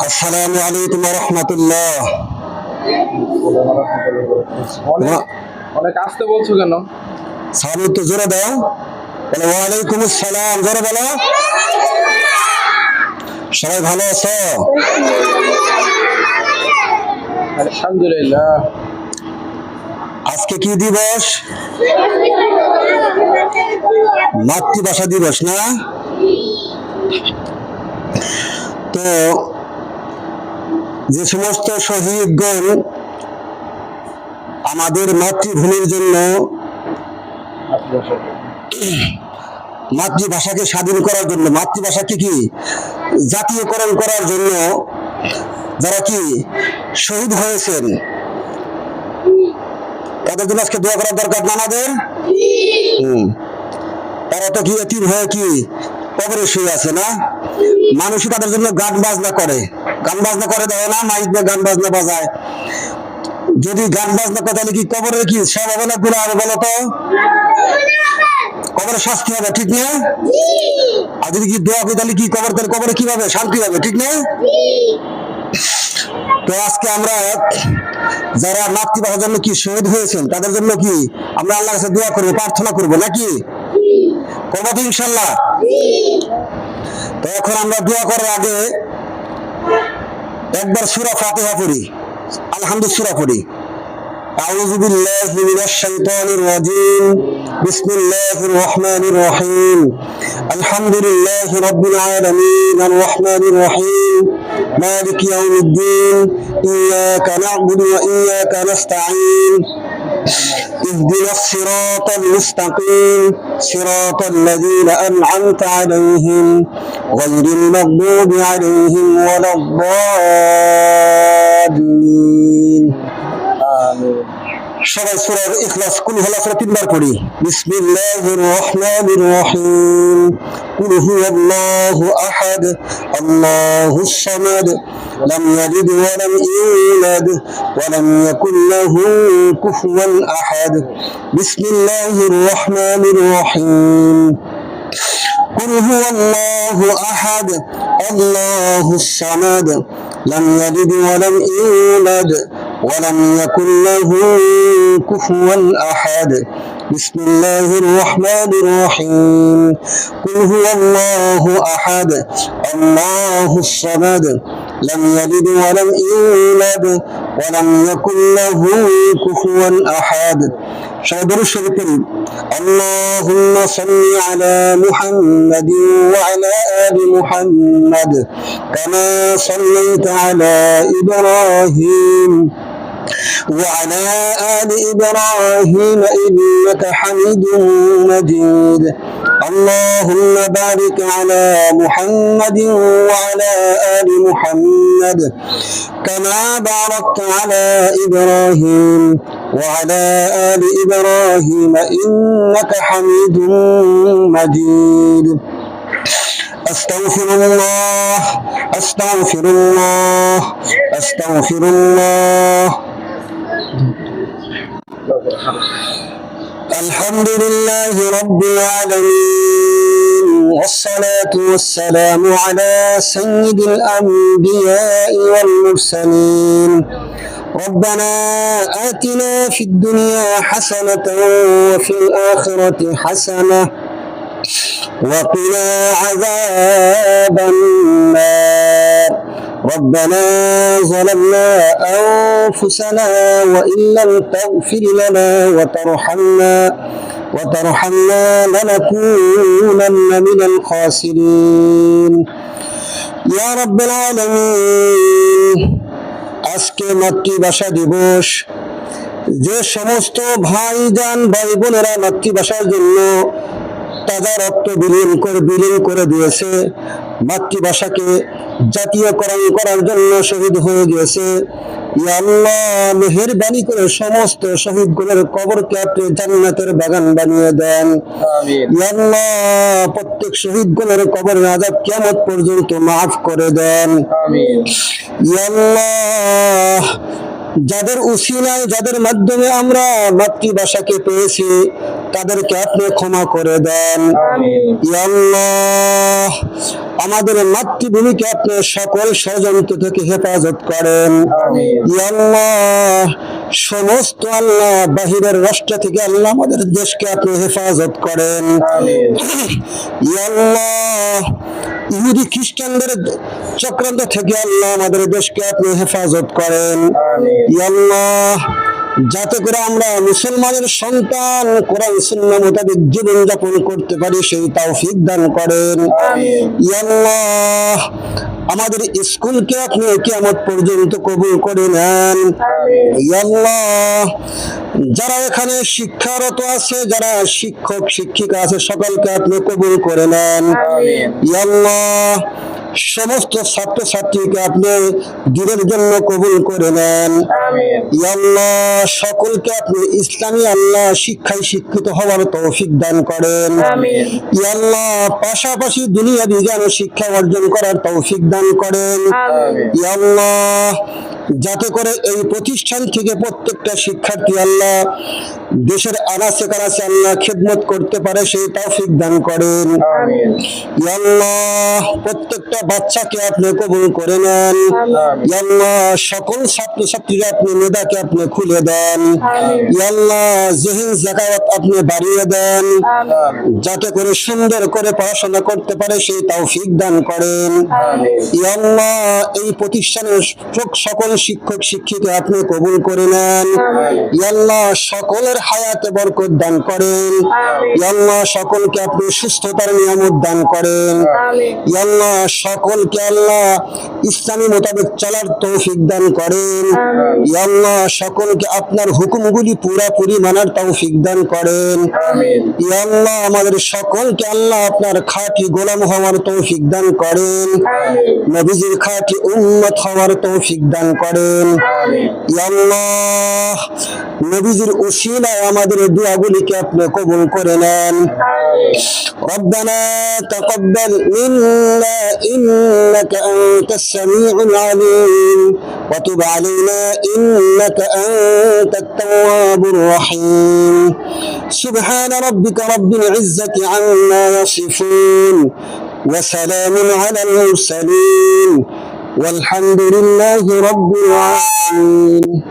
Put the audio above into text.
আসসালামু আলাইকুম ওয়া রাহমাতুল্লাহ। অনেক আসতে বলছো কেন? সালাম তো জোরে দাও। বলো ওয়ালাইকুম আসসালাম, জোরে বলো। সবাই ভালো আছো? আলহামদুলিল্লাহ। আজকে কি দিবস? মাতৃভাষা দিবস না? তো যে সমস্ত শহীদগণ আমাদের মাতৃভূমির জন্য মাতৃভাষাকে স্বাধীন করার জন্য, মাতৃভাষাকে কি জাতীয়করণ করার জন্য যারা কি শহীদ হয়েছেন, তাদের জন্য আজকে দোয়া করার দরকার না আমাদের? তারা তো কি এতিম হয়ে কি কবরে শুয়ে আছে না? মানুষই তাদের জন্য গান বাজনা করে, দেয় না, মাইক দিয়ে গান বাজনা বাজায়। যদি গান বাজনা করে তাহলে কি কবরে কি সব হবে না গুনাহ হবে বলো তো? কবরে শাস্তি হবে, ঠিক না? আর যদি কি দোয়া করি তাহলে কি কবরে কি হবে? শান্তি হবে, ঠিক না? তো আজকে আমরা যারা মাতৃভাষার জন্য কি শহীদ হয়েছেন তাদের জন্য কি আমরা আল্লাহর কাছে দোয়া করবো, প্রার্থনা করবো নাকি? করবো তো ইনশাল্লাহ। তো এখন আমরা দোয়া করার আগে একবার সূরা ফাতিহা পড়ি, আলহামদুলিল্লাহ সূরা পড়ি। أعوذ بالله من الشيطان الرجيم بسم الله الرحمن الرحيم الحمد لله رب العالمين الرحمن الرحيم مالك يوم الدين إياك نعبد وإياك نستعين اهدنا الصراط المستقيم صراط الذين أنعمت عليهم غير المغضوب عليهم ولا الضالين آمين. সবাই সূরা ইখলাস কুল হুয়া সূরা তিনবার পড়ি। বিসমিল্লাহির রহমানির রহিম কুল হুয়াল্লাহু আহাদ আল্লাহুস সামাদ লাম ইয়ালিদ ওয়া লাম ইউলাদ ওয়া লাম ইয়াকুল লাহু কুফুয়ান আহাদ। বিসমিল্লাহির রহমানির রহিম قل هو الله أحد الله الصمد لم يلد ولم يولد ولم يكن له كفوا أحد بسم الله الرحمن الرحيم قل هو الله أحد الله الصمد لم يلد ولم يولد ولم يكن له كفوا أحد شهادة الشريف اللهم صل على محمد وعلى آل محمد كما صليت على إبراهيم وعلى آل إبراهيم إنك حميد مجيد اللهم بارك على محمد وعلى آل محمد كما باركت على إبراهيم وعلى آل إبراهيم إنك حميد مجيد أستغفر الله أستغفر الله أستغفر الله الحمد لله رب العالمين والصلاة والسلام على سيد الأنبياء والمرسلين ربنا آتنا في الدنيا حسنة وفي الآخرة حسنة وقنا عذاب النار ربنا ظلمنا أنفسنا وإن لم تغفر لنا وترحمنا لنكونن من الخاسرين يا رب العالمين আজকে মাতৃভাষা দিবস। যে সমস্ত ভাইজান ভাই বোনেরা মাতৃভাষার জন্য তাজা রক্ত বিলীন করে দিয়েছে, মাতৃভাষাকে জাতীয়করণ করার জন্য শহীদ হয়ে গিয়েছে, ইয়া আল্লাহ মেহেরবানি করে সমস্ত শহীদগুলোর কবরকে আপনি জান্নাতের বাগান বানিয়ে দেন। আমিন। ইয়া আল্লাহ প্রত্যেক শহীদগুলোর কবরের আযাব কিয়ামত পর্যন্ত মাফ করে দেন। আমিন। ইয়া আল্লাহ যাদের উসিলায় যাদের মাধ্যমে আমরা মাতৃভাষাকে পেয়েছি তাদেরকে আপনি ক্ষমা করে দেন। আমিন। ইয়া আল্লাহ, আমাদের মাতৃভূমিকে আপনি সকল ষড়যন্ত্র থেকে হেফাজত করেন। আমিন। ইয়া আল্লাহ, সমস্ত আল্লাহ বাহিরের রাষ্ট্র থেকে আল্লাহ আমাদের দেশকে আপনি হেফাজত করেন। আমিন। ইয়া আল্লাহ, ইহুদি খ্রিস্টানদের চক্রান্ত থেকে আল্লাহ আমাদের দেশকে আপনি হেফাজত করেন। আমিন। ইয়া আল্লাহ, যাতে করে আমরা মুসলমানের সন্তান কোরআন সুন্নাহ মোতাবেক জীবন যাপন করতে পারি সেই তৌফিক দান করেন। আমিন। ইয়া আল্লাহ, আমাদের স্কুলকে আপনি কিয়ামত পর্যন্ত কবুল করে নেন। আমিন। ইয়া আল্লাহ, যারা এখানে শিক্ষারত আছে, যারা শিক্ষক শিক্ষিকা আছে, সকলকে আপনি কবুল করে নেন। আমিন। ইয়া আল্লাহ, সমস্ত ছাত্র ছাত্রীকে আপনি দিনের জন্য কবুল করে নেন। আমিন। ইয়া আল্লাহ, সকলকে আপনি ইসলামী আল্লাহ শিক্ষায় শিক্ষিত হওয়ার তৌফিক দান করেন। আমিন। ইয়া আল্লাহ, পাশাপাশি দুনিয়া বিজ্ঞান শিক্ষা অর্জন করার তৌফিক দান করেন। আমিন। ইয়া আল্লাহ, যাতে করে এই প্রতিষ্ঠান থেকে প্রত্যেকটা শিক্ষার্থী আল্লাহ দেশের আনাচে কানাচে আল্লাহ খেদমত করতে পারে সেই তৌফিক দান করেন। আমিন। ইয়া আল্লাহ, প্রত্যেকটা বাচ্চাকে আপনি কবুল করে নেন। আমিন। ইয়া আল্লাহ, সকল ছাত্র ছাত্রীরা আপনি মেধাকে আপনি খুলে দেন। আমিন। ইয়া আল্লাহ, জেহেন জাকাত আপনি বাড়িয়ে দেন, আমিন। যাতে করে সুন্দর করে পড়াশোনা করতে পারে সেই তৌফিক দান করেন। আমিন। ইয়া আল্লাহ, এই প্রতিষ্ঠানের সকল শিক্ষক শিক্ষিকা আপনি কবুল করে নেন। ইয়া আল্লাহ, সকলের হায়াতে বরকত দান করেন। ইয়া আল্লাহ, সকলকে আপনি সুস্থতার নিয়ামত দান করেন। আমিন। ইয়া আল্লাহ, সকলকে আল্লাহ ইসলামী মোতাবেক চলার তৌফিক দান করেন। ইয়া আল্লাহ, সকলকে আপনার হুকুমগুলি পুরাপুরি মানার তৌফিক দান করেন। আমিন। ইয়া আল্লাহ, আমাদের সকলকে আল্লাহ আপনার খাঁটি গোলাম হওয়ার তৌফিক দান করেন। নবীজির খাঁটি উম্মত হওয়ার তৌফিক দান করেন। আমিন। ইয়া আল্লাহ, নবীজির উসিলায় আমাদের দোয়াগুলিকে আপনি কবুল করে নেন। ربنا تقبل منا إنك أنت السميع العليم وتب علينا إنك أنت التواب الرحيم سبحان ربك رب العزة عما يصفون وسلام على المرسلين والحمد لله رب العالمين.